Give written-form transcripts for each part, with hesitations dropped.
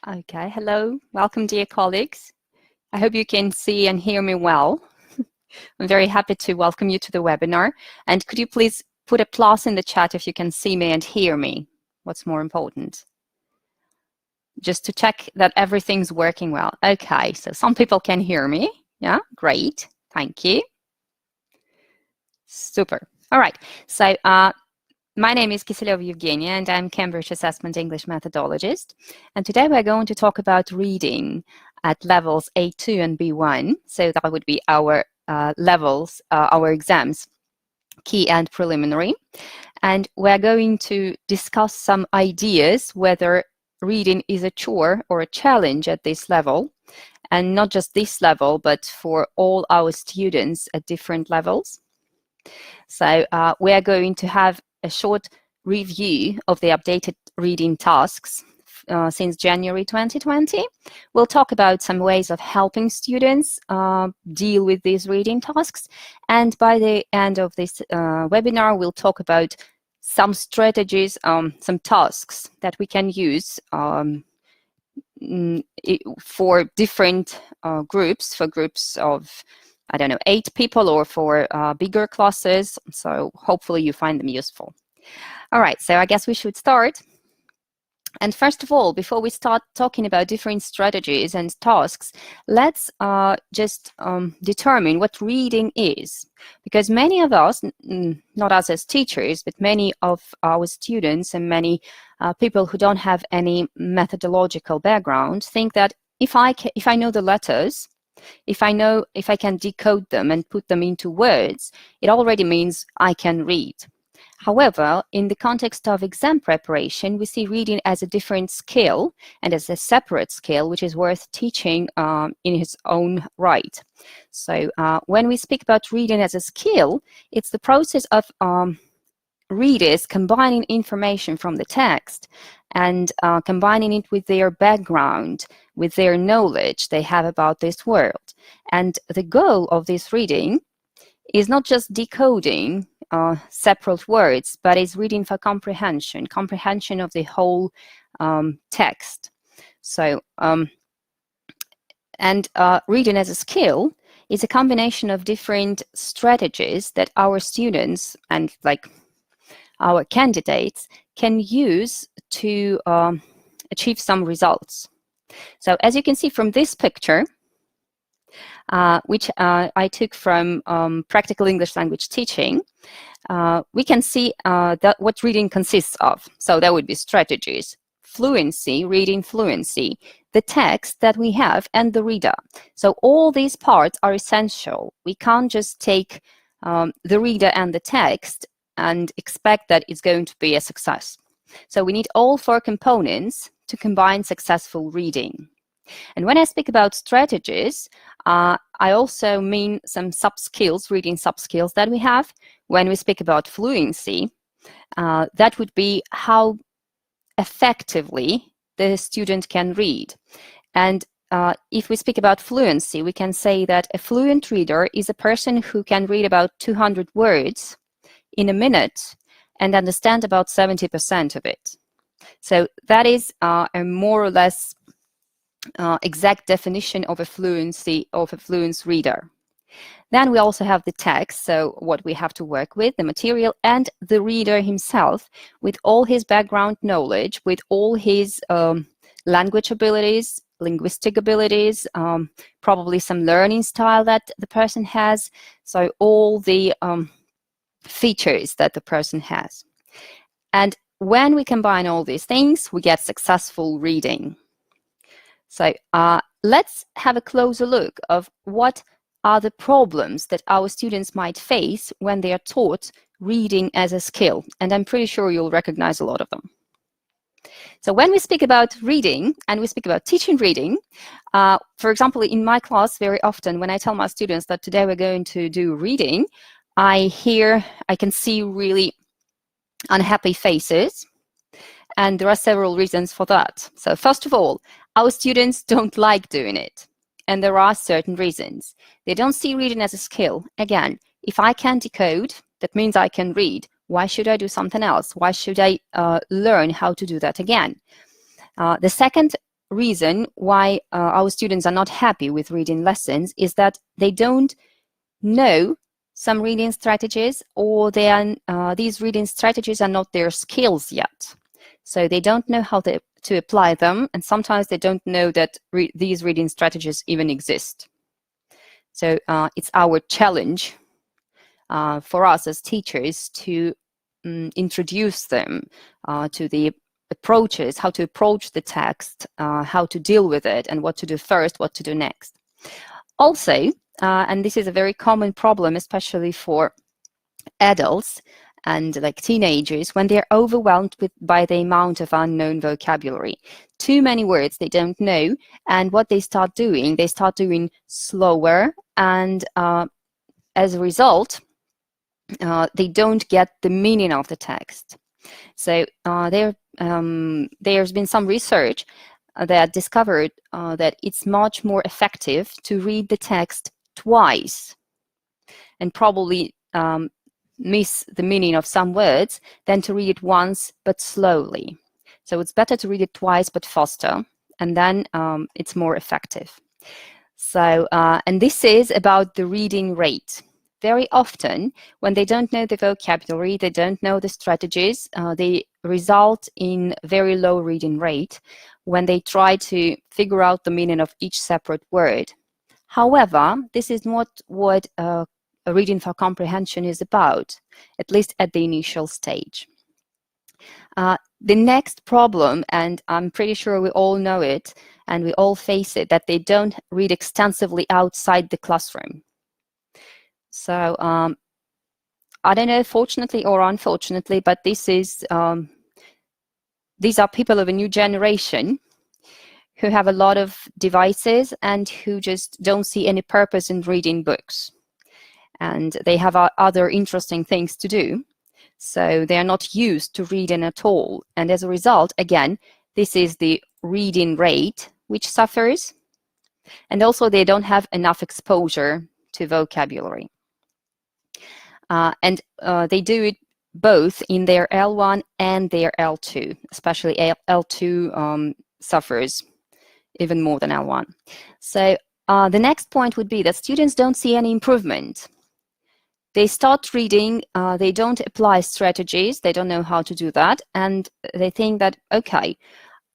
Okay, hello. Welcome, dear colleagues. I hope you can see and hear me well. I'm very happy to welcome you to the webinar. And could you please put a plus in the chat if you can see me and hear me? What's more important? Just to check that everything's working well. Okay, so some people can hear me. Yeah, great. Thank you. Super. All right, so my name is Kiseleva Evgenia, and I'm Cambridge Assessment English methodologist. And today we're going to talk about reading at levels A2 and B1. So that would be our levels, our exams, key and preliminary. And we're going to discuss some ideas whether reading is a chore or a challenge at this level. And not just this level, but for all our students at different levels. So we are going to have a short review of the updated reading tasks since January 2020. We'll talk about some ways of helping students deal with these reading tasks. And by the end of this webinar, we'll talk about some strategies, some tasks that we can use for different groups, for groups of, I don't know, 8 people or for bigger classes. So hopefully you find them useful. All right, so I guess we should start. And first of all, before we start talking about different strategies and tasks, let's just determine what reading is. Because many of us, not us as teachers, but many of our students and many people who don't have any methodological background think that if I know the letters, if I can decode them and put them into words, it already means I can read. However, in the context of exam preparation, we see reading as a different skill and as a separate skill, which is worth teaching in its own right. So when we speak about reading as a skill, it's the process of readers combining information from the text and combining it with their background, with their knowledge they have about this world. And the goal of this reading is not just decoding separate words, but is reading for comprehension of the whole text. So, reading as a skill is a combination of different strategies that our students and like our candidates can use to achieve some results. So as you can see from this picture, which I took from Practical English Language Teaching, we can see that what reading consists of. So that would be strategies, fluency, reading fluency, the text that we have, and the reader. So all these parts are essential. We can't just take the reader and the text and expect that it's going to be a success. So we need all 4 components to combine successful reading. And when I speak about strategies, I also mean some sub-skills, reading sub-skills that we have. When we speak about fluency, that would be how effectively the student can read. And if we speak about fluency, we can say that a fluent reader is a person who can read about 200 words in a minute and understand about 70% of it. So that is a more or less exact definition of a fluency of a fluent reader. Then we also have the text, so what we have to work with, the material, and the reader himself with all his background knowledge, with all his language abilities, linguistic abilities, probably some learning style that the person has, so all the features that the person has. And when we combine all these things, we get successful reading. So let's have a closer look of what are the problems that our students might face when they are taught reading as a skill. And I'm pretty sure you'll recognize a lot of them. So when we speak about reading and we speak about teaching reading, for example, in my class, very often when I tell my students that today we're going to do reading, I can see really unhappy faces. And there are several reasons for that. So first of all, our students don't like doing it. And there are certain reasons. They don't see reading as a skill. Again, if I can decode, that means I can read. Why should I do something else? Why should I learn how to do that again? The second reason why our students are not happy with reading lessons is that they don't know some reading strategies, or these reading strategies are not their skills yet. So they don't know how to apply them, and sometimes they don't know that these reading strategies even exist. So it's our challenge for us as teachers to introduce them to the approaches, how to approach the text, how to deal with it, and what to do first, what to do next. Also, and this is a very common problem, especially for adults and like teenagers, when they're overwhelmed by the amount of unknown vocabulary. Too many words they don't know, and what they start doing slower, and as a result, they don't get the meaning of the text. So there's been some research that discovered that it's much more effective to read the text twice and probably miss the meaning of some words than to read it once but slowly. So it's better to read it twice but faster, and then it's more effective. So, and this is about the reading rate. Very often, when they don't know the vocabulary, they don't know the strategies, they result in very low reading rate when they try to figure out the meaning of each separate word. However, this is not what a reading for comprehension is about, at least at the initial stage. The next problem, and I'm pretty sure we all know it, and we all face it, that they don't read extensively outside the classroom. So I don't know, fortunately or unfortunately, but this is these are people of a new generation who have a lot of devices and who just don't see any purpose in reading books. And they have other interesting things to do. So they are not used to reading at all. And as a result, again, this is the reading rate which suffers. And also they don't have enough exposure to vocabulary. And they do it both in their L1 and their L2, especially L2 suffers even more than L1. So the next point would be that students don't see any improvement. They start reading, they don't apply strategies, they don't know how to do that, and they think that, okay,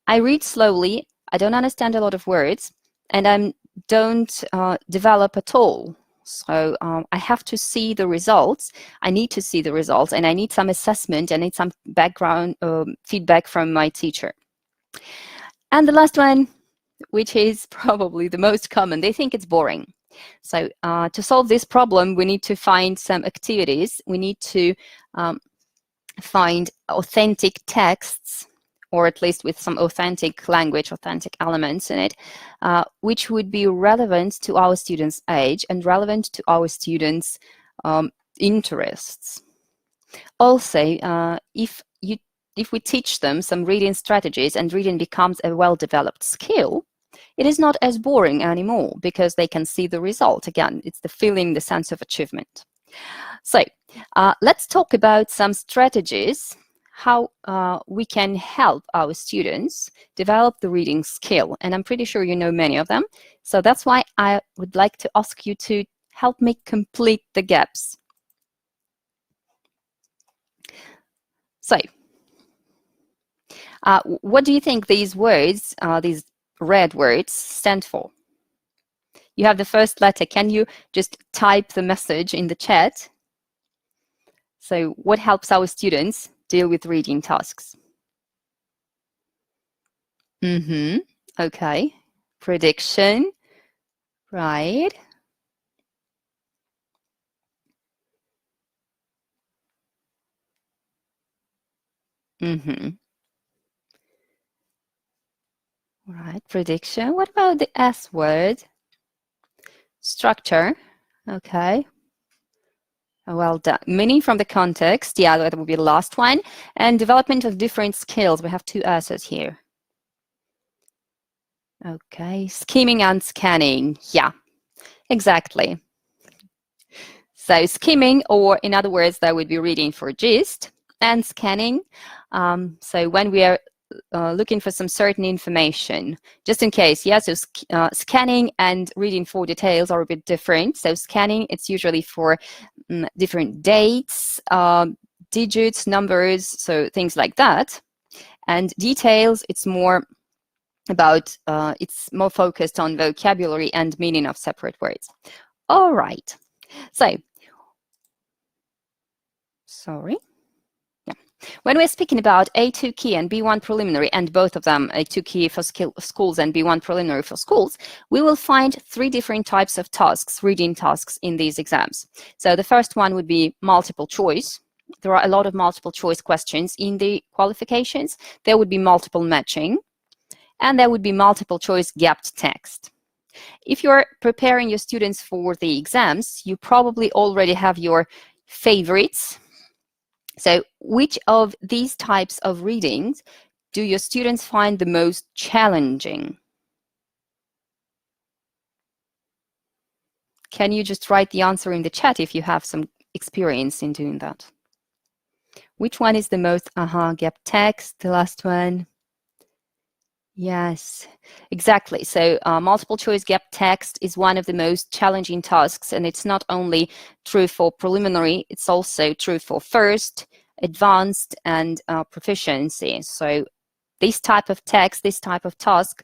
I read slowly, I don't understand a lot of words, and I don't develop at all. So I have to see the results, I need to see the results, and I need some assessment, I need some background feedback from my teacher. And the last one, which is probably the most common, they think it's boring. So to solve this problem, we need to find some activities. We need to find authentic texts, or at least with some authentic language, authentic elements in it, which would be relevant to our students' age and relevant to our students' interests. Also, if we teach them some reading strategies and reading becomes a well-developed skill, it is not as boring anymore because they can see the result. Again, it's the feeling, the sense of achievement. So let's talk about some strategies, how we can help our students develop the reading skill. And I'm pretty sure you know many of them. So that's why I would like to ask you to help me complete the gaps. So what do you think these words, these red words, stand for? You have the first letter. Can you just type the message in the chat? So what helps our students deal with reading tasks? Okay. Prediction. Right. Right. Prediction. What about the S word? Structure. Okay. Well done. Meaning from the context. Yeah, that will be the last one. And development of different skills. We have two S's here. Okay. Skimming and scanning. Yeah, exactly. So skimming, or in other words, that would be reading for gist, and scanning. So when we are looking for some certain information, just in case. Yeah, so scanning and reading for details are a bit different. So scanning, it's usually for different dates, digits, numbers, so things like that. And details, it's more about, it's more focused on vocabulary and meaning of separate words. All right, so, sorry. Yeah. When we're speaking about A2 key and B1 preliminary, and both of them, A2 key for schools and B1 preliminary for schools, we will find 3 different types of tasks, reading tasks in these exams. So the first one would be multiple choice. There are a lot of multiple choice questions in the qualifications. There would be multiple matching, and there would be multiple choice gapped text. If you're preparing your students for the exams, you probably already have your favorites. So which of these types of readings do your students find the most challenging? Can you just write the answer in the chat if you have some experience in doing that? Which one is the most gap text? The last one. Yes, exactly. So multiple choice gap text is one of the most challenging tasks, and it's not only true for preliminary, it's also true for first, advanced, and proficiency. So this type of text, this type of task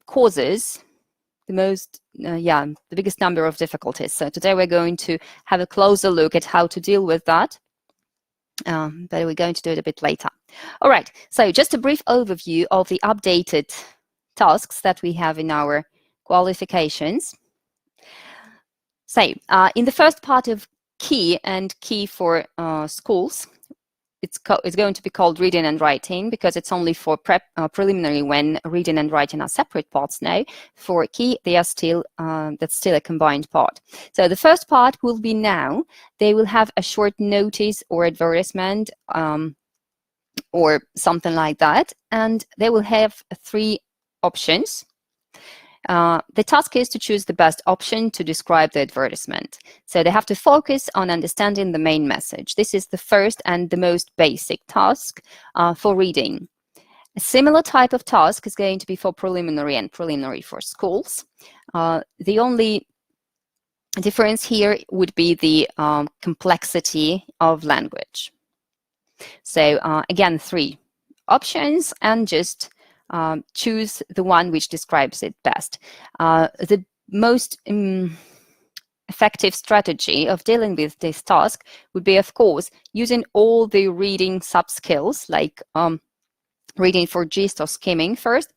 causes the biggest number of difficulties. So today we're going to have a closer look at how to deal with that. But we're going to do it a bit later. All right, so just a brief overview of the updated tasks that we have in our qualifications. So in the first part of key and key for schools, it's going to be called reading and writing because it's only for preliminary when reading and writing are separate parts now. For key, they are still that's still a combined part. So the first part will be now. They will have a short notice or advertisement or something like that, and they will have 3 options. The task is to choose the best option to describe the advertisement. So they have to focus on understanding the main message. This is the first and the most basic task for reading. A similar type of task is going to be for preliminary and preliminary for schools. The only difference here would be the complexity of language. So again, 3 options, and just choose the one which describes it best. The most effective strategy of dealing with this task would be, of course, using all the reading sub-skills, like reading for gist or skimming first,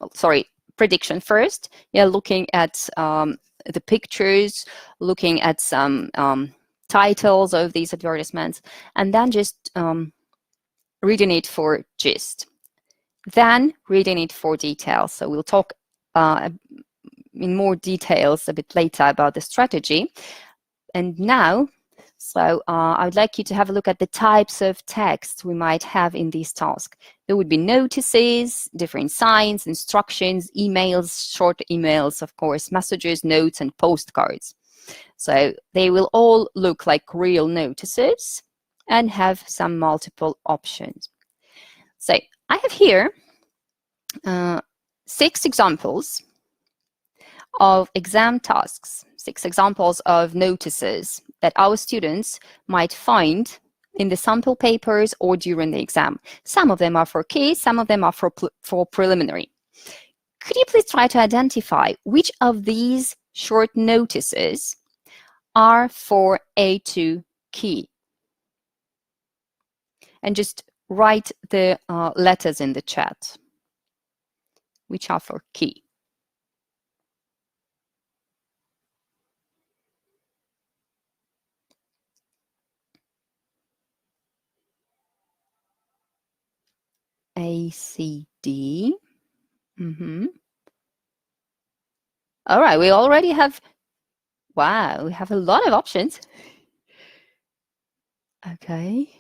prediction first, looking at the pictures, looking at some titles of these advertisements, and then just reading it for gist. Then reading it for details. So we'll talk in more details a bit later about the strategy. And now, so I would like you to have a look at the types of text we might have in this task. There would be notices, different signs, instructions, emails, short emails, of course, messages, notes, and postcards. So they will all look like real notices and have some multiple options. So I have here 6 examples of exam tasks, 6 examples of notices that our students might find in the sample papers or during the exam. Some of them are for key, some of them are for preliminary. Could you please try to identify which of these short notices are for A2 key? And just write the letters in the chat, which are for key. A, C, D. All right, we already have, wow, we have a lot of options. Okay,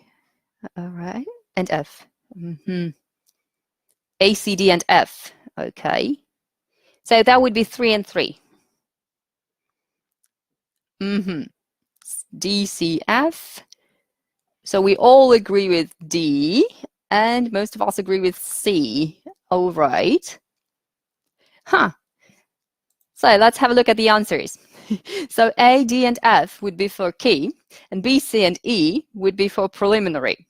all right, and F. A, C, D, and F. Okay, so that would be 3 and 3. D, C, F. So we all agree with D. And most of us agree with C. All right. Huh. So let's have a look at the answers. So A, D, and F would be for key, and B, C, and E would be for preliminary.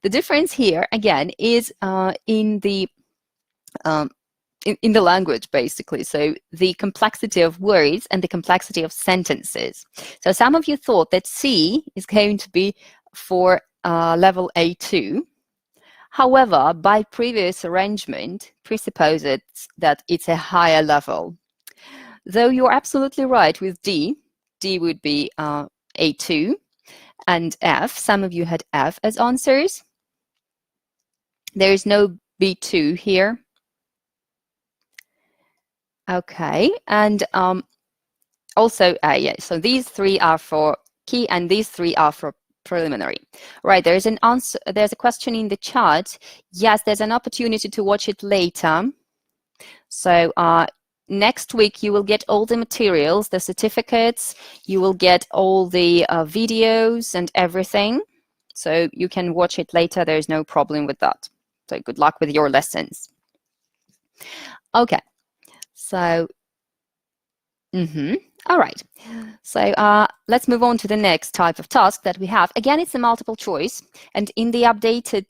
The difference here, again, is in the language, basically. So the complexity of words and the complexity of sentences. So some of you thought that C is going to be for level A2. However, by previous arrangement, presupposes that it's a higher level. Though you're absolutely right with D. D would be A2, and F. Some of you had F as answers. There is no B2 here. Okay, and also, yeah, so these three are for key and these three are for preliminary. Right, there's an answer, there's a question in the chat. Yes, there's an opportunity to watch it later. So next week you will get all the materials, the certificates, you will get all the videos and everything. So you can watch it later, there's no problem with that. So good luck with your lessons. Okay, so all right. So let's move on to the next type of task that we have. Again, it's a multiple choice, and in the updated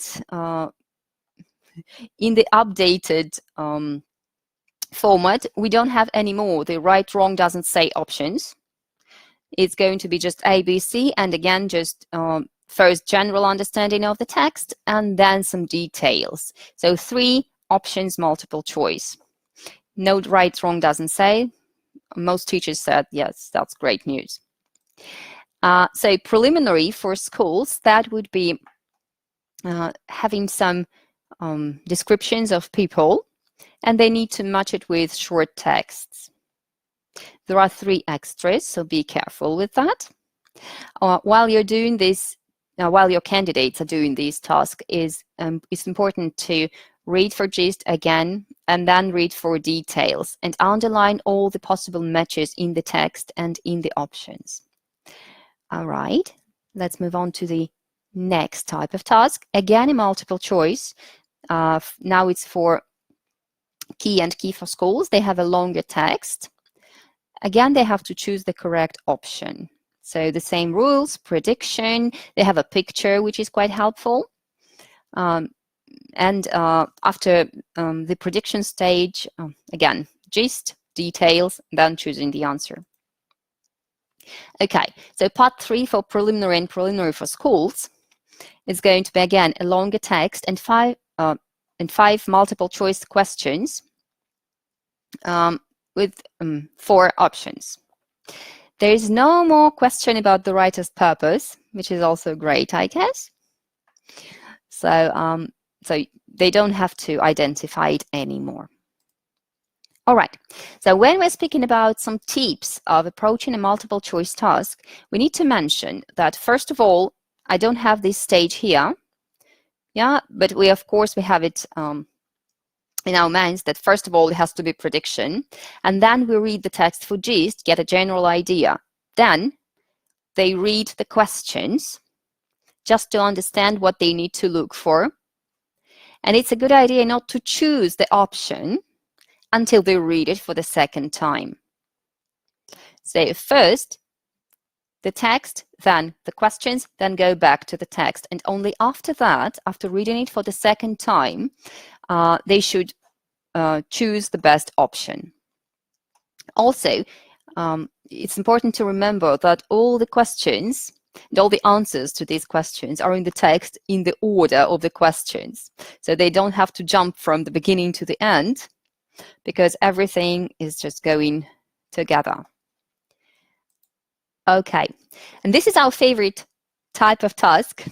format, we don't have any more. The right, wrong doesn't say options. It's going to be just A, B, C, and again, just first general understanding of the text, and then some details. So 3 options, multiple choice. No right, wrong doesn't say. Most teachers said, yes, that's great news. So preliminary for schools, that would be having some descriptions of people, and they need to match it with short texts. There are 3 extras, so be careful with that. While you're doing this, while your candidates are doing these tasks, it's important to read for gist again, and then read for details, and underline all the possible matches in the text and in the options. All right, let's move on to the next type of task. Again, a multiple choice. Now it's for key and key for schools. They have a longer text. Again, they have to choose the correct option. So the same rules, prediction, they have a picture, which is quite helpful. And after the prediction stage, again, gist, details, then choosing the answer. Okay, so part 3 for preliminary and preliminary for schools is going to be, again, a longer text and 5 multiple choice questions with 4 options. There is no more question about the writer's purpose, which is also great, I guess. So, so they don't have to identify it anymore. All right, so when we're speaking about some tips of approaching a multiple choice task, we need to mention that, first of all, I don't have this stage here, yeah, but we, of course, we have it in our minds that, first of all, it has to be prediction, and then we read the text for gist, get a general idea. Then they read the questions just to understand what they need to look for. And it's a good idea not to choose the option until they read it for the second time. So first the text, then the questions, then go back to the text. And only after that, after reading it for the second time, they should choose the best option. Also, it's important to remember that all the questions and all the answers to these questions are in the text in the order of the questions. So they don't have to jump from the beginning to the end, because everything is just going together. Okay, and this is our favorite type of task.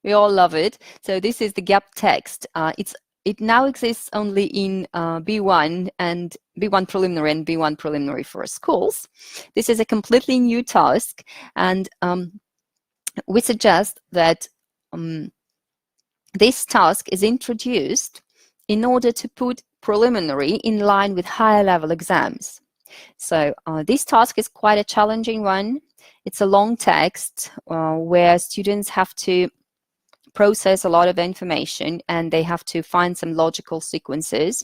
We all love it. So this is the gap text. It now exists only in B1 and B1 preliminary and B1 preliminary for schools. This is a completely new task, and we suggest that this task is introduced in order to put preliminary in line with higher level exams. So this task is quite a challenging one. It's a long text where students have to process a lot of information and they have to find some logical sequences.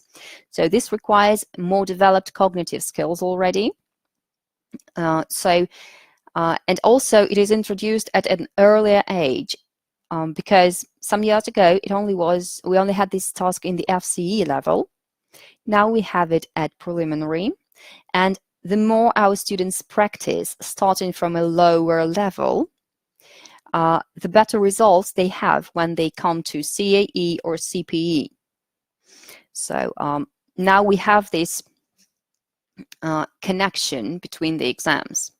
So this requires more developed cognitive skills already. And also it is introduced at an earlier age, because some years ago we only had this task in the FCE level. Now we have it at preliminary, and the more our students practice starting from a lower level, the better results they have when they come to CAE or CPE. So now we have this connection between the exams.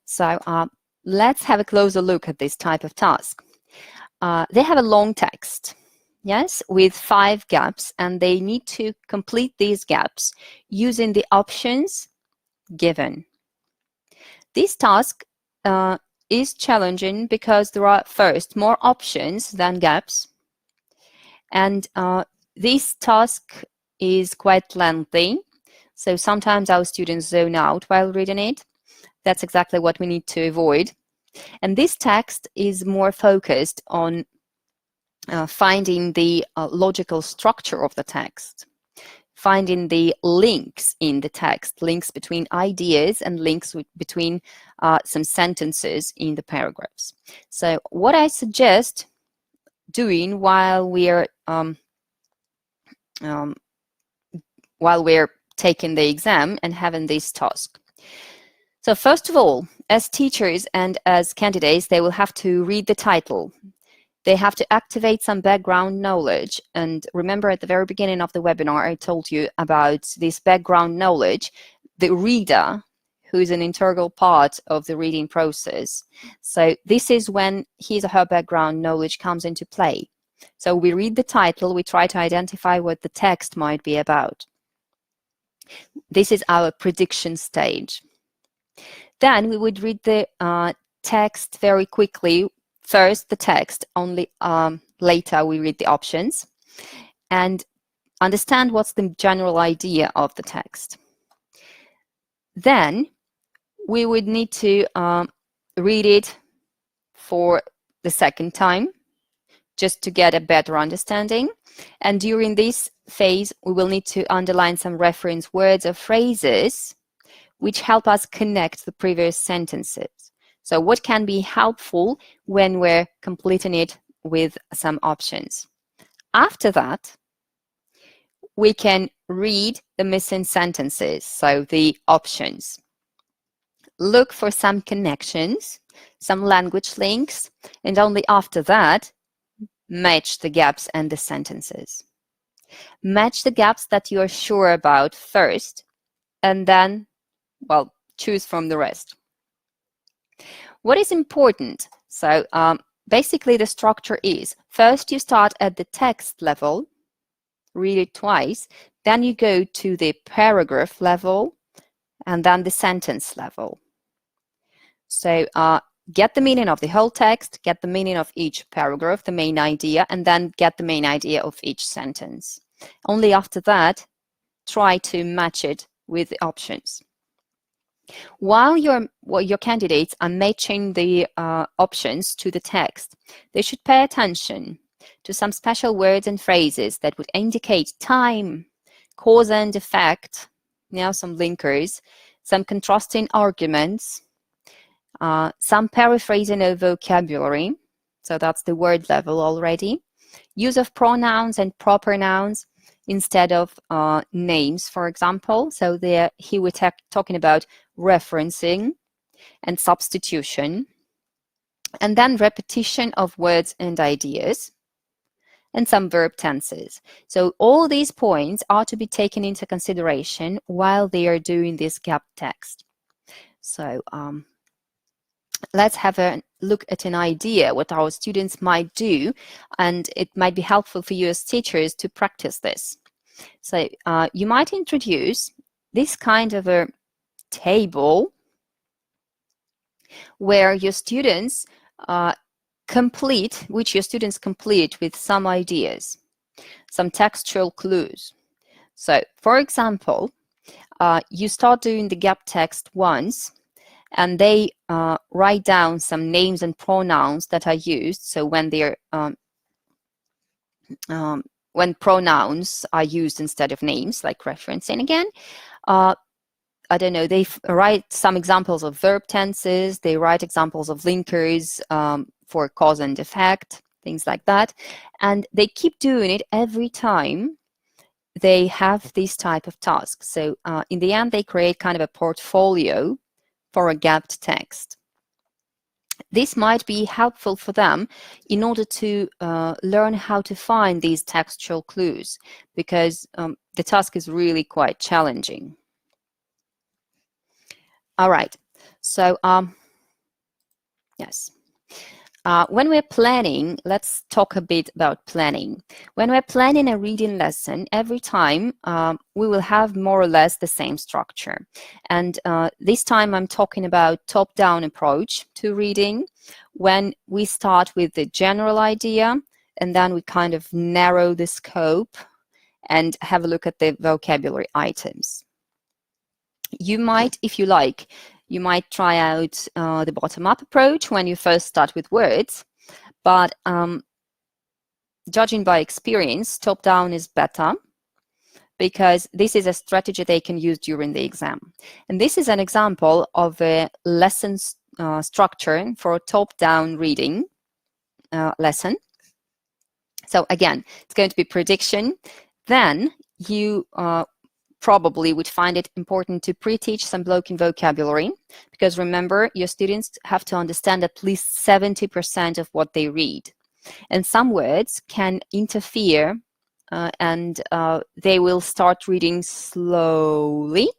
So let's have a closer look at this type of task. They have a long text, yes, with 5 gaps, and they need to complete these gaps using the options given. This task is challenging because there are, first, more options than gaps, and this task is quite lengthy, so sometimes our students zone out while reading it. That's exactly what we need to avoid. And this text is more focused on finding the logical structure of the text, finding the links in the text, links between ideas and links between some sentences in the paragraphs. So what I suggest doing while we're taking the exam and having this task. So first of all, as teachers and as candidates, they will have to read the title. They have to activate some background knowledge. And remember, at the very beginning of the webinar, I told you about this background knowledge, the reader, who is an integral part of the reading process. So this is when his or her background knowledge comes into play. So we read the title, we try to identify what the text might be about. This is our prediction stage. Then we would read the text very quickly. First the text, only later we read the options, and understand what's the general idea of the text. Then we would need to read it for the second time, just to get a better understanding. And during this phase, we will need to underline some reference words or phrases which help us connect the previous sentences. So what can be helpful when we're completing it with some options. After that, we can read the missing sentences, so the options. Look for some connections, some language links, and only after that, match the gaps and the sentences. Match the gaps that you are sure about first, and then, well, choose from the rest. What is important? So basically the structure is, first you start at the text level, read it twice, then you go to the paragraph level, and then the sentence level. So get the meaning of the whole text, get the meaning of each paragraph, the main idea, and then get the main idea of each sentence. Only after that, try to match it with the options. While your candidates are matching the options to the text, they should pay attention to some special words and phrases that would indicate time, cause and effect, now some linkers, some contrasting arguments, some paraphrasing of vocabulary, so that's the word level already, use of pronouns and proper nouns instead of names, for example. So here we're talking about referencing and substitution, and then repetition of words and ideas, and some verb tenses. So all these points are to be taken into consideration while they are doing this gap text. So let's have a look at an idea what our students might do, and it might be helpful for you as teachers to practice this. So you might introduce this kind of a table where your students complete with some ideas, some textual clues. So for example, you start doing the gap text once, and they write down some names and pronouns that are used. So when they're when pronouns are used instead of names, like referencing again. I don't know, they write some examples of verb tenses, they write examples of linkers for cause and effect, things like that. And they keep doing it every time they have these type of tasks. So in the end, they create kind of a portfolio for a gapped text. This might be helpful for them in order to learn how to find these textual clues, because the task is really quite challenging. All right, so yes. When we're planning, let's talk a bit about planning. When we're planning a reading lesson, every time we will have more or less the same structure. And this time I'm talking about top-down approach to reading, when we start with the general idea and then we kind of narrow the scope and have a look at the vocabulary items. You might, if you like, you might try out the bottom-up approach when you first start with words, but judging by experience, top-down is better, because this is a strategy they can use during the exam. And this is an example of a lesson structure for a top-down reading lesson. So again, it's going to be prediction. Then you probably would find it important to pre-teach some blocking vocabulary, because remember, your students have to understand at least 70% of what they read. And some words can interfere and they will start reading slowly,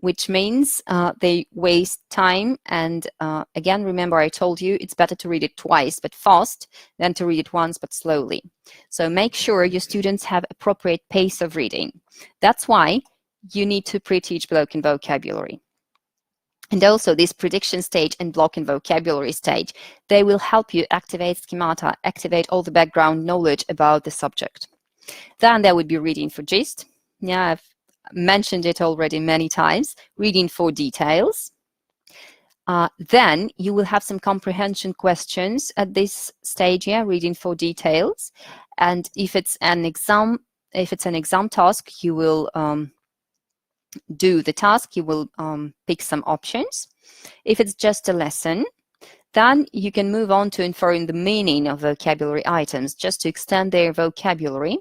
which means they waste time. And again, remember, I told you it's better to read it twice but fast than to read it once but slowly. So make sure your students have appropriate pace of reading. That's why you need to pre-teach blocking vocabulary. And also this prediction stage and blocking vocabulary stage, they will help you activate schemata, activate all the background knowledge about the subject. Then there would be reading for gist. Yeah, I've mentioned it already many times, reading for details. Then you will have some comprehension questions at this stage, yeah, reading for details. And if it's an exam task, you will do the task, you will pick some options. If it's just a lesson, then you can move on to inferring the meaning of vocabulary items, just to extend their vocabulary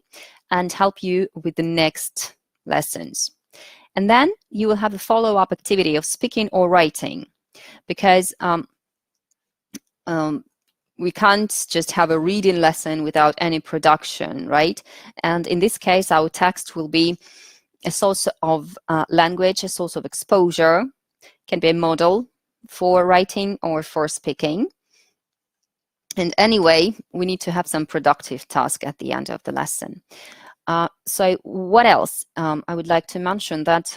and help you with the next lessons. And then you will have a follow-up activity of speaking or writing, because we can't just have a reading lesson without any production, right? And in this case, our text will be a source of language, a source of exposure, can be a model for writing or for speaking. And anyway, we need to have some productive task at the end of the lesson. So what else? I would like to mention that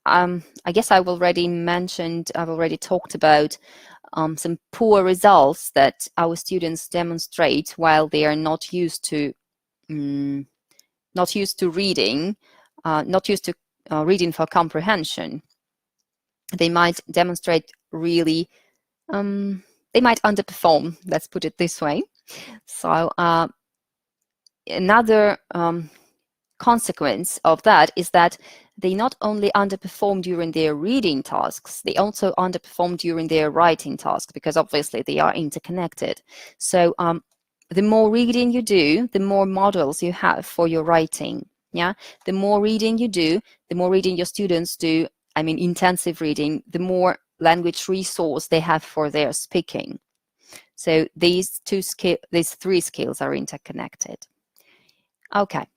I guess I've already talked about some poor results that our students demonstrate while they are not used to reading, reading for comprehension. They might demonstrate really, they might underperform, let's put it this way. So another consequence of that is that they not only underperform during their reading tasks, they also underperform during their writing tasks, because obviously they are interconnected. So the more reading you do, the more models you have for your writing. Yeah, the more reading you do, the more reading your students do, I mean intensive reading, the more language resource they have for their speaking. So these three skills are interconnected. Okay.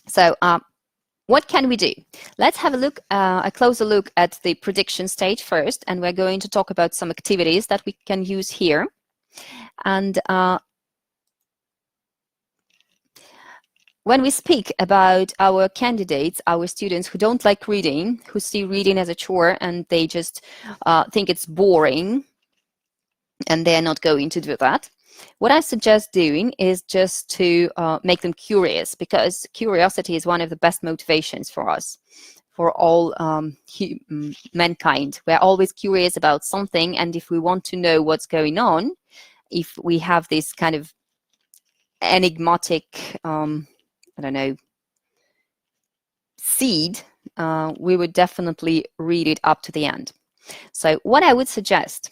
So what can we do? Let's have a closer look at the prediction stage first, and we're going to talk about some activities that we can use here. And when we speak about our candidates, our students who don't like reading, who see reading as a chore and they just think it's boring and they're not going to do that, what I suggest doing is just to make them curious, because curiosity is one of the best motivations for us, for all mankind. We're always curious about something, and if we want to know what's going on, if we have this kind of enigmatic, I don't know, seed, we would definitely read it up to the end. So what I would suggest,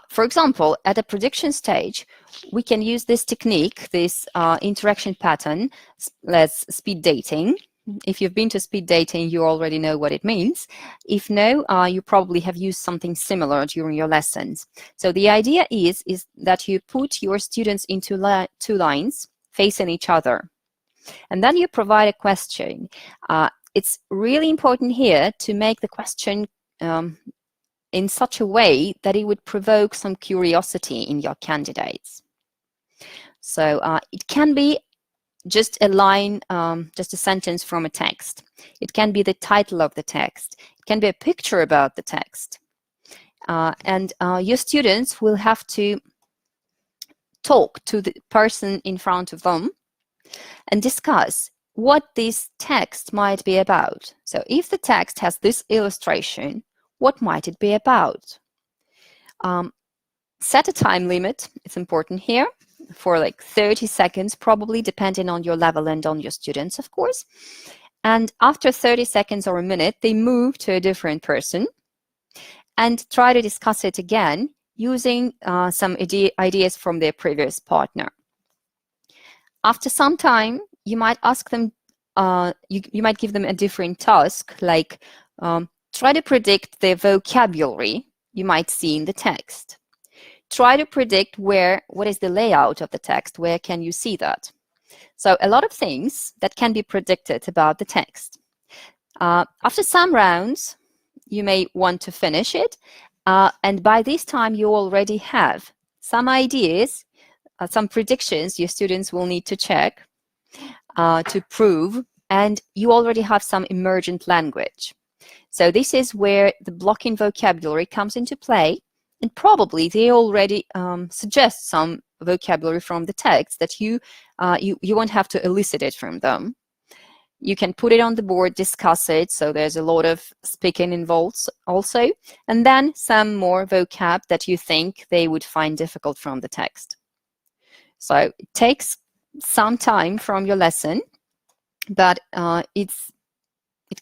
for example, at the prediction stage, we can use this technique, this interaction pattern, let's speed dating. If you've been to speed dating, you already know what it means. If no, you probably have used something similar during your lessons. So the idea is that you put your students into two lines facing each other. And then you provide a question. It's really important here to make the question in such a way that it would provoke some curiosity in your candidates. So it can be just a line, just a sentence from a text. It can be the title of the text. It can be a picture about the text. And your students will have to talk to the person in front of them and discuss what this text might be about. So if the text has this illustration, what might it be about? Set a time limit. It's important here for like 30 seconds, probably, depending on your level and on your students, of course. And after 30 seconds or a minute, they move to a different person and try to discuss it again using some ideas from their previous partner. After some time, you might ask them, you might give them a different task, like try to predict the vocabulary you might see in the text. Try to predict what is the layout of the text, where can you see that? So a lot of things that can be predicted about the text. After some rounds, you may want to finish it. And by this time, you already have some ideas, some predictions your students will need to check to prove, and you already have some emergent language. So this is where the blocking vocabulary comes into play, and probably they already suggest some vocabulary from the text that you won't have to elicit it from them. You can put it on the board, discuss it, so there's a lot of speaking involved also, and then some more vocab that you think they would find difficult from the text. So it takes some time from your lesson, but it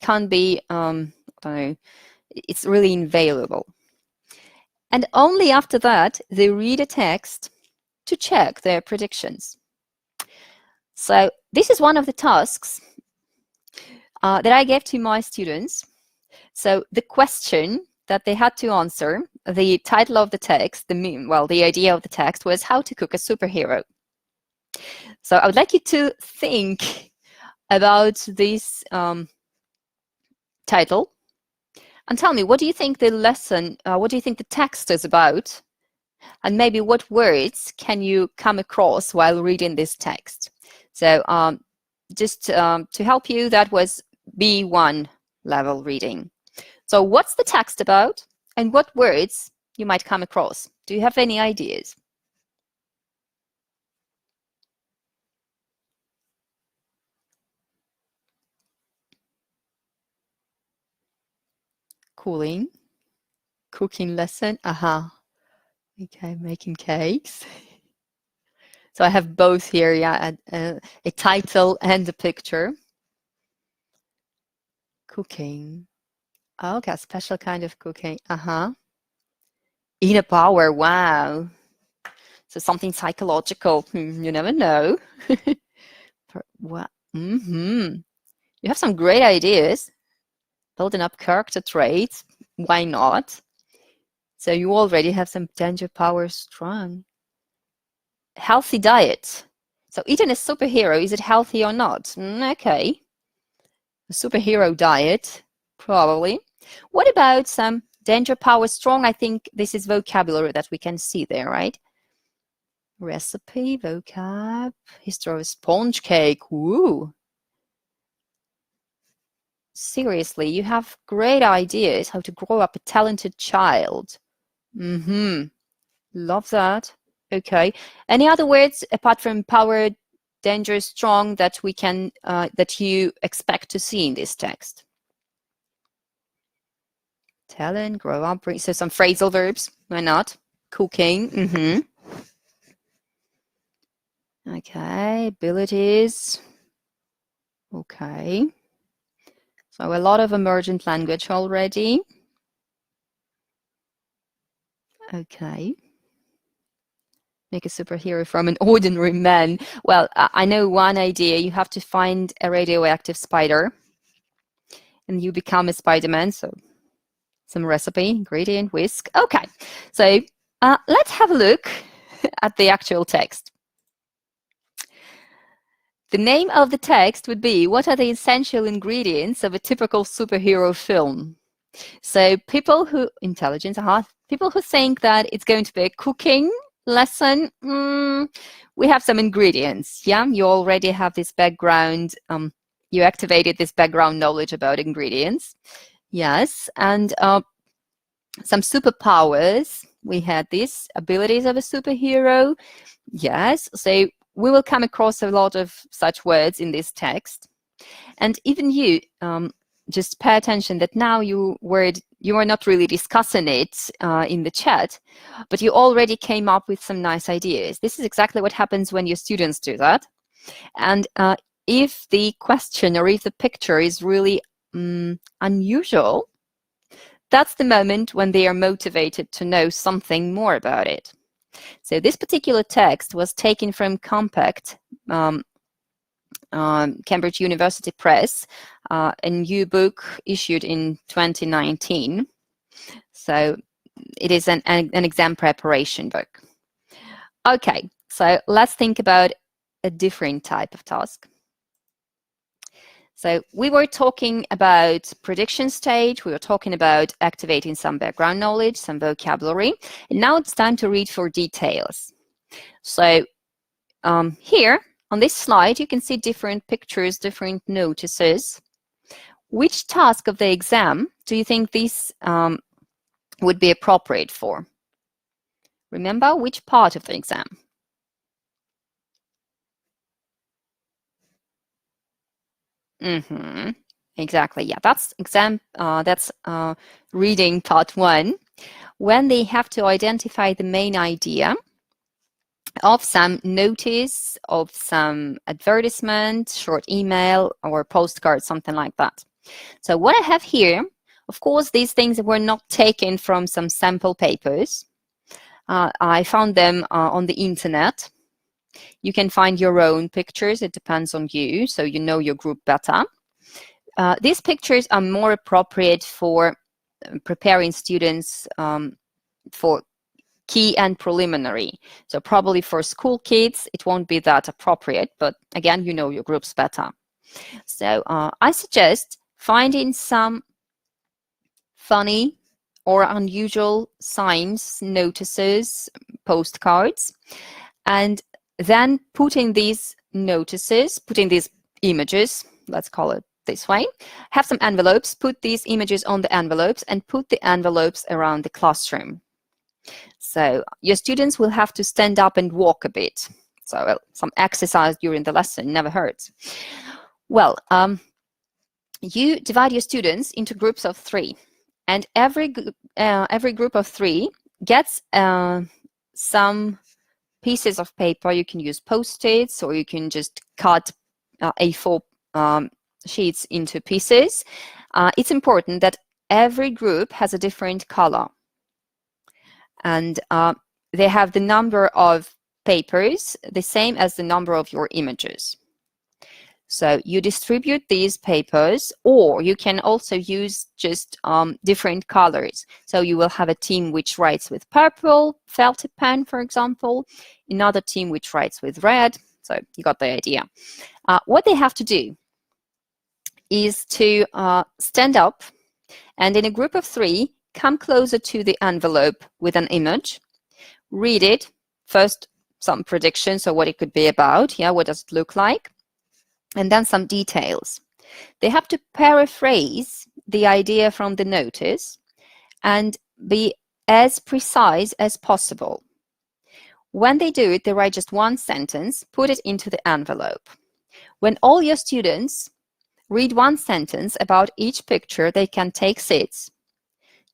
can't be, I don't know, it's really invaluable. And only after that, they read a text to check their predictions. So this is one of the tasks that I gave to my students. So the question that they had to answer, the title of the text, the idea of the text was how to cook a superhero. So I would like you to think about this title and tell me, what do you think the lesson, what do you think the text is about? And maybe what words can you come across while reading this text? So just to help you, that was B1 level reading. So what's the text about and what words you might come across? Do you have any ideas? Cooling, cooking lesson, okay, making cakes. So I have both here, yeah, a title and a picture. Cooking, okay, a special kind of cooking, Inner power, wow. So something psychological, you never know. What? You have some great ideas. Building up character traits, why not? So you already have some danger power strong. Healthy diet. So eating a superhero, is it healthy or not? Okay. A superhero diet, probably. What about some danger power strong? I think this is vocabulary that we can see there, right? Recipe, vocab, history of a sponge cake. Woo! Seriously, you have great ideas how to grow up a talented child. Love that. Okay. Any other words apart from power, danger, strong that we can that you expect to see in this text? Talent, grow up, so some phrasal verbs. Why not? Cooking. Okay, abilities. Okay. So a lot of emergent language already. Okay. Make a superhero from an ordinary man. Well, I know one idea. You have to find a radioactive spider and you become a Spider-Man. So some recipe, ingredient, whisk. Okay, so let's have a look at the actual text. The name of the text would be, what are the essential ingredients of a typical superhero film? So people who, people who think that it's going to be a cooking lesson, we have some ingredients, yeah? You already have this background, you activated this background knowledge about ingredients. Yes, and some superpowers. We had these abilities of a superhero. Yes, so we will come across a lot of such words in this text. And even you, just pay attention that now you are not really discussing it in the chat, but you already came up with some nice ideas. This is exactly what happens when your students do that. And if the question or if the picture is really unusual, that's the moment when they are motivated to know something more about it. So this particular text was taken from Compact, Cambridge University Press, a new book issued in 2019. So it is an exam preparation book. Okay, so let's think about a different type of task. So we were talking about prediction stage, we were talking about activating some background knowledge, some vocabulary, and now it's time to read for details. So here on this slide, you can see different pictures, different notices. Which task of the exam do you think this would be appropriate for? Remember, which part of the exam? Exactly, yeah, that's exam, that's reading part 1, when they have to identify the main idea of some notice, of some advertisement, short email, or postcard, something like that. So what I have here, of course, these things were not taken from some sample papers. I found them on the internet. You can find your own pictures. It depends on you, so you know your group better. These pictures are more appropriate for preparing students for key and preliminary. So probably for school kids, it won't be that appropriate, but again, you know your groups better. So I suggest finding some funny or unusual signs, notices, postcards, and then putting these notices, putting these images, let's call it this way, have some envelopes, put these images on the envelopes and put the envelopes around the classroom. So your students will have to stand up and walk a bit. So some exercise during the lesson never hurts. Well, you divide your students into groups of 3, and every group of 3 gets some pieces of paper. You can use Post-its, or you can just cut A4 sheets into pieces. It's important that every group has a different color, and they have the number of papers the same as the number of your images. So you distribute these papers, or you can also use just different colors. So you will have a team which writes with purple felt pen, for example, another team which writes with red. So you got the idea. What they have to do is to stand up, and in a group of 3, come closer to the envelope with an image, read it, first some predictions, so what it could be about, yeah, what does it look like, and then some details. They have to paraphrase the idea from the notice and be as precise as possible. When they do it, they write just one sentence, put it into the envelope. When all your students read one sentence about each picture, they can take seats.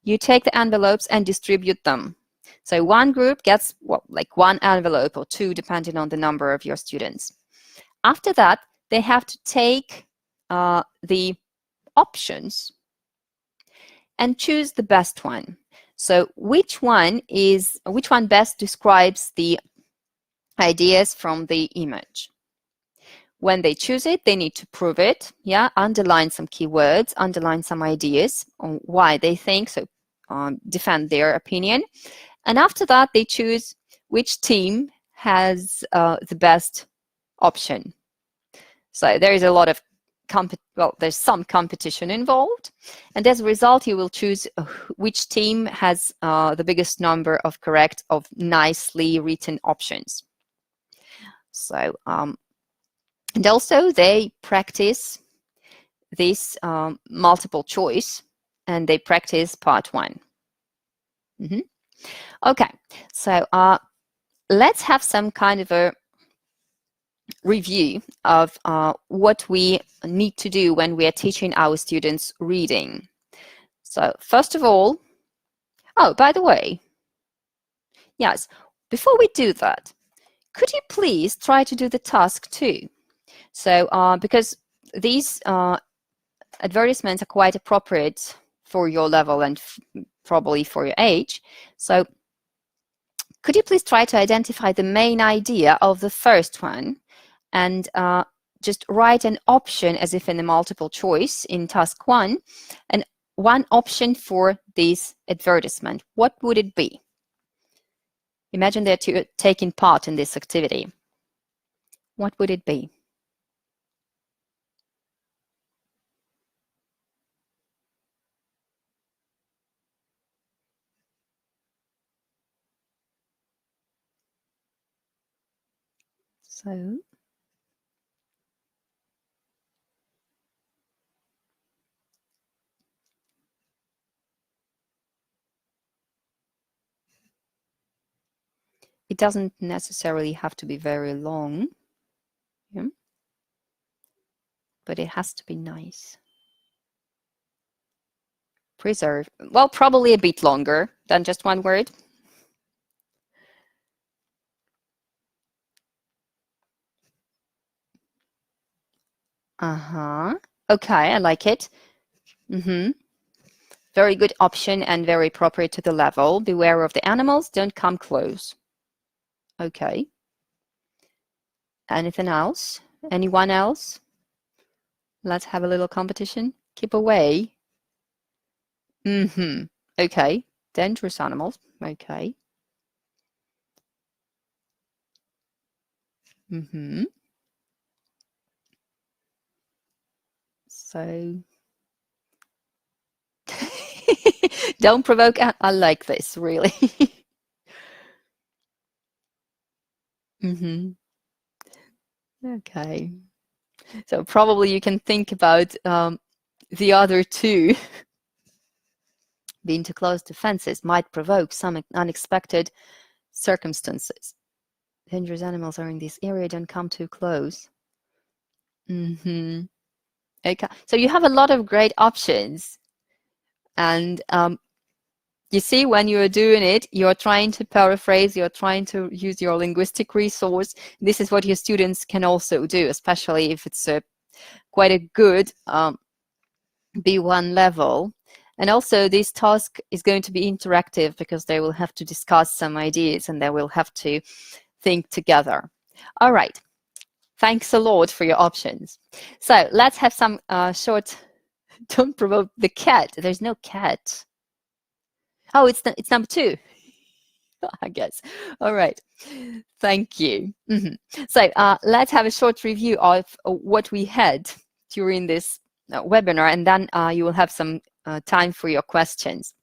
You take the envelopes and distribute them. So one group gets like one envelope or two, depending on the number of your students. After that, they have to take the options and choose the best one. So which one best describes the ideas from the image? When they choose it, they need to prove it, yeah, underline some keywords, underline some ideas on why they think, so defend their opinion. And after that, they choose which team has the best option. So there is a lot of there's some competition involved, and as a result, you will choose which team has the biggest number of nicely written options. So, and also they practice this multiple choice, and they practice part one. Okay, so let's have some kind of a review of what we need to do when we are teaching our students reading. So first of all, oh, by the way, yes, before we do that, could you please try to do the task too? So because these advertisements are quite appropriate for your level and probably for your age. So could you please try to identify the main idea of the first one and just write an option as if in a multiple choice in task one, and one option for this advertisement. What would it be? Imagine that you're taking part in this activity. What would it be? So it doesn't necessarily have to be very long, yeah? But it has to be nice. Preserve, well, probably a bit longer than just one word. Okay, I like it. Very good option and very appropriate to the level. Beware of the animals, don't come close. Okay. Anything else? Anyone else? Let's have a little competition. Keep away. Okay. Dangerous animals. Okay. So don't provoke. I like this, really. Okay. So probably you can think about the other two. Being too close to fences might provoke some unexpected circumstances. Dangerous animals are in this area, don't come too close. Okay, so you have a lot of great options. And you see, when you're doing it, you're trying to paraphrase, you're trying to use your linguistic resource. This is what your students can also do, especially if it's quite a good B1 level. And also this task is going to be interactive because they will have to discuss some ideas and they will have to think together. All right. Thanks a lot for your options. So let's have some short, don't provoke the cat. There's no cat. Oh, it's number two, I guess. All right. Thank you. So let's have a short review of what we had during this webinar, and then you will have some time for your questions.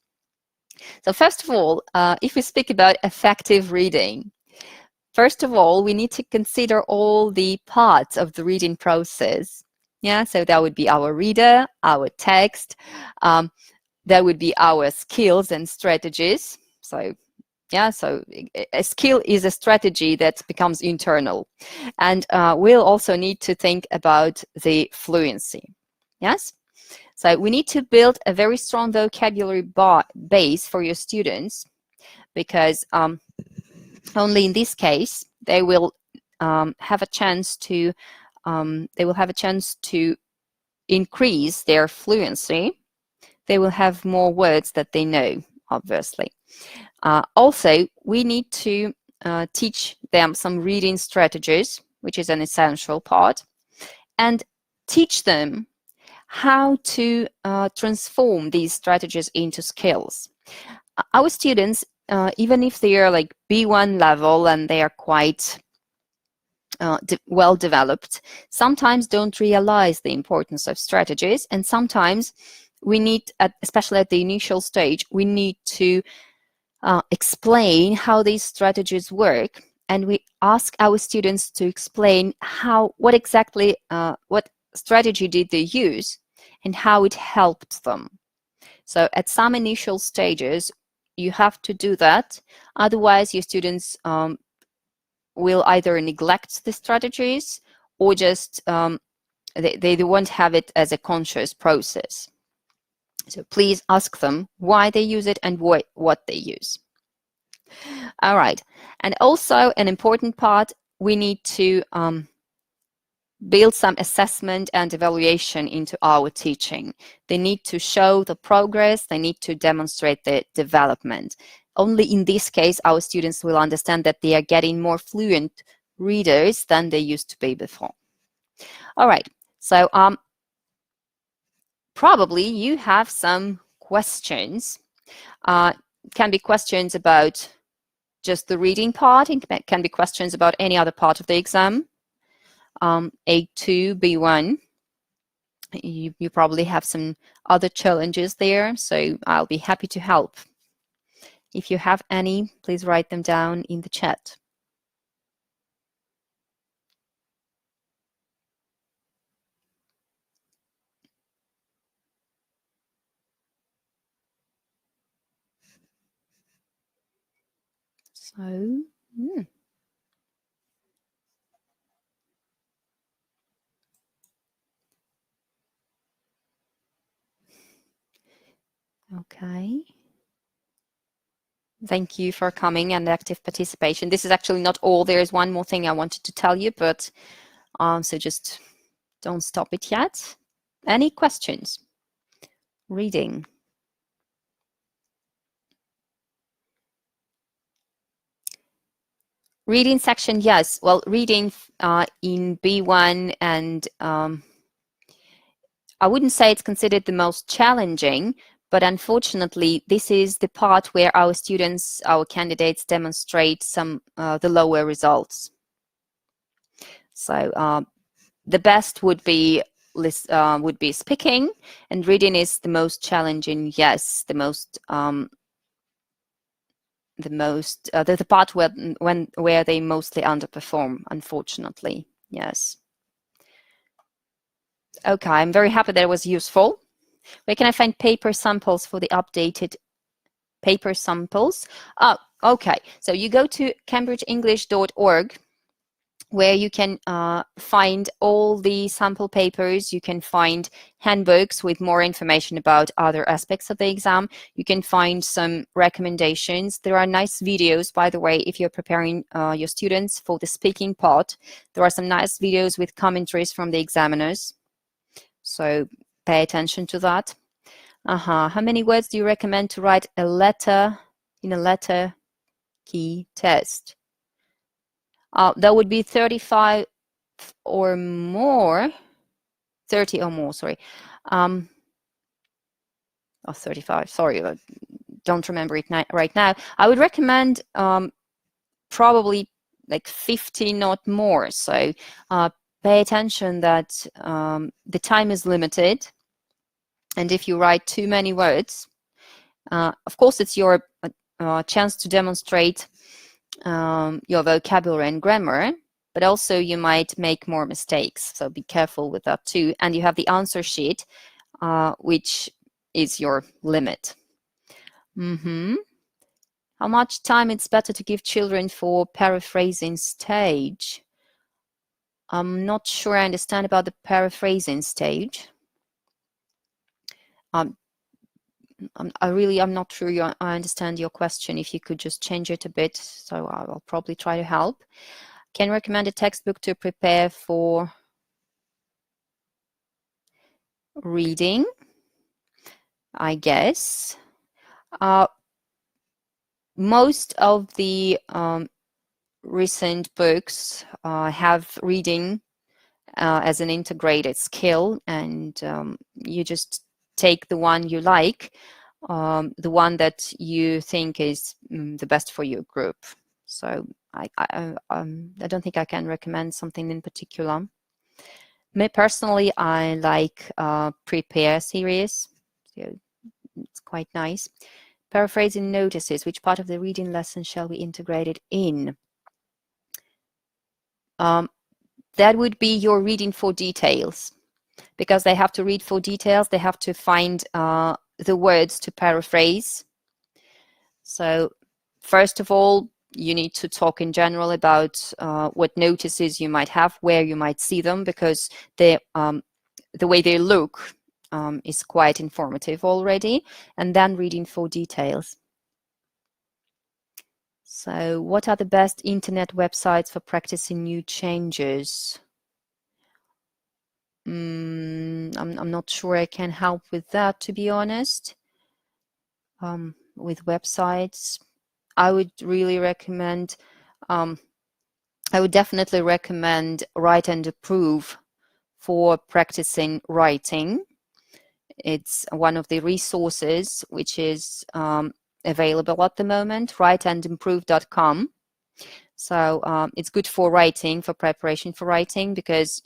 So first of all, if we speak about effective reading, first of all, we need to consider all the parts of the reading process. Yeah, so that would be our reader, our text, that would be our skills and strategies. So yeah, so a skill is a strategy that becomes internal. And we'll also need to think about the fluency. Yes? So we need to build a very strong vocabulary base for your students. because only in this case they will have a chance to increase their fluency. They will have more words that they know, obviously. Also, we need to teach them some reading strategies, which is an essential part, and teach them how to transform these strategies into skills. Our students, even if they are like B1 level and they are quite well developed, sometimes don't realize the importance of strategies, and sometimes we need, especially at the initial stage, we need to explain how these strategies work, and we ask our students to explain what strategy did they use and how it helped them. So at some initial stages, you have to do that. Otherwise, your students will either neglect the strategies or just they won't have it as a conscious process. So please ask them why they use it and what they use. All right. And also an important part, we need to build some assessment and evaluation into our teaching. They need to show the progress. They need to demonstrate the development. Only in this case, our students will understand that they are getting more fluent readers than they used to be before. All right. So probably you have some questions. Can be questions about just the reading part. It can be questions about any other part of the exam. A2, B1. You probably have some other challenges there, so I'll be happy to help. If you have any, please write them down in the chat. So, okay. Thank you for coming and active participation. This is actually not all. There is one more thing I wanted to tell you, but so just don't stop it yet. Any questions? Reading. Reading section, yes. Well, reading in B1 and I wouldn't say it's considered the most challenging, but unfortunately, this is the part where our students, our candidates demonstrate some the lower results. So the best would be speaking, and reading is the most challenging. Yes, the part where they mostly underperform, unfortunately. Yes. Okay, I'm very happy that it was useful. Where can I find paper samples for the updated paper samples? Oh, okay. So you go to cambridgeenglish.org, where you can find all the sample papers. You can find handbooks with more information about other aspects of the exam. You can find some recommendations. There are nice videos, by the way, if you're preparing your students for the speaking part. There are some nice videos with commentaries from the examiners. So pay attention to that. How many words do you recommend to write a letter in a letter key test? That would be 35 or more. 30 or more, sorry. Or 35, sorry, I don't remember it right now. I would recommend probably like 50, not more. So pay attention that the time is limited. And if you write too many words, of course, it's your chance to demonstrate your vocabulary and grammar, but also you might make more mistakes. So be careful with that too. And you have the answer sheet, which is your limit. How much time it's better to give children for paraphrasing stage? I'm not sure I understand about the paraphrasing stage. I'm not sure I understand your question. If you could just change it a bit, so I'll probably try to help. Can recommend a textbook to prepare for reading, I guess. Most of the recent books have reading as an integrated skill, and you just take the one you like, the one that you think is the best for your group. So I don't think I can recommend something in particular. Me personally, I like Prepare series. So it's quite nice. Paraphrasing notices. Which part of the reading lesson shall we integrate it in? That would be your reading for details, because they have to read for details. They have to find the words to paraphrase. So first of all, you need to talk in general about what notices you might have, where you might see them, because the way they look is quite informative already, and then reading for details. So what are the best internet websites for practicing new changes? I'm not sure I can help with that, to be honest. With websites, I would really recommend, I would definitely recommend Write and Approve for practicing writing. It's one of the resources which is available at the moment, writeandimprove.com. So it's good for writing, for preparation for writing, because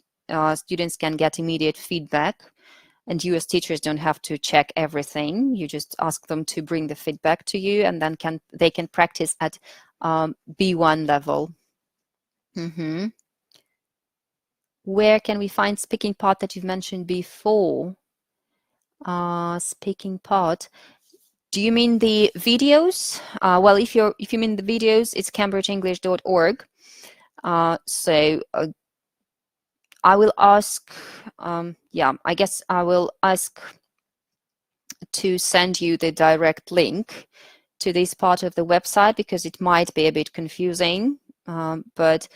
students can get immediate feedback, and you as teachers don't have to check everything. You just ask them to bring the feedback to you, and then they can practice at B1 level. Where can we find speaking part that you've mentioned before? Speaking part. Do you mean the videos? Well, if you mean the videos, it's cambridgeenglish.org. So I will ask, yeah, I guess I will ask to send you the direct link to this part of the website, because it might be a bit confusing, but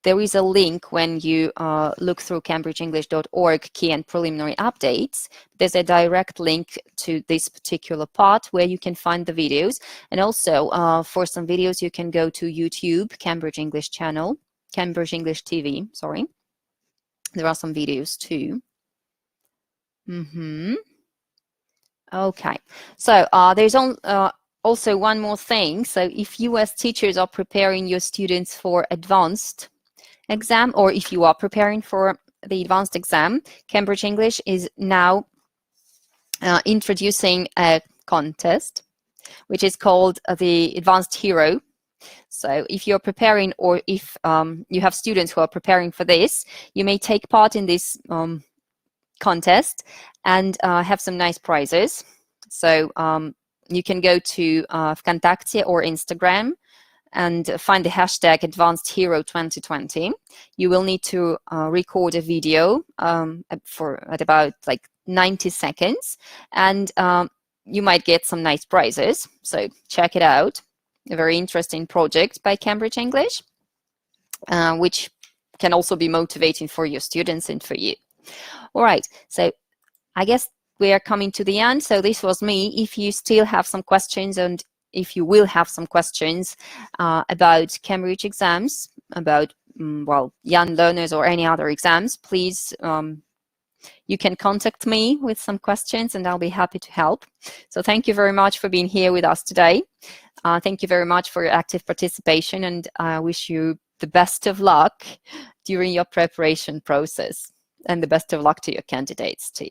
there is a link when you look through cambridgeenglish.org key and preliminary updates. There's a direct link to this particular part where you can find the videos. And also for some videos, you can go to YouTube, Cambridge English channel, Cambridge English TV, sorry. There are some videos too. Okay, so there's also one more thing. So if you as teachers are preparing your students for advanced exam, or if you are preparing for the advanced exam, Cambridge English is now introducing a contest, which is called the Advanced Hero. So if you're preparing, or if you have students who are preparing for this, you may take part in this contest and have some nice prizes. So you can go to Vkontakte or Instagram and find the hashtag Advanced Hero 2020. You will need to record a video at about like 90 seconds, and you might get some nice prizes. So check it out. A very interesting project by Cambridge English, which can also be motivating for your students and for you. All right, so I guess we are coming to the end. So this was me. If you still have some questions, and if you will have some questions about Cambridge exams, about, well, young learners or any other exams, please, you can contact me with some questions and I'll be happy to help. So thank you very much for being here with us today. Thank you very much for your active participation, and I wish you the best of luck during your preparation process, and the best of luck to your candidates too.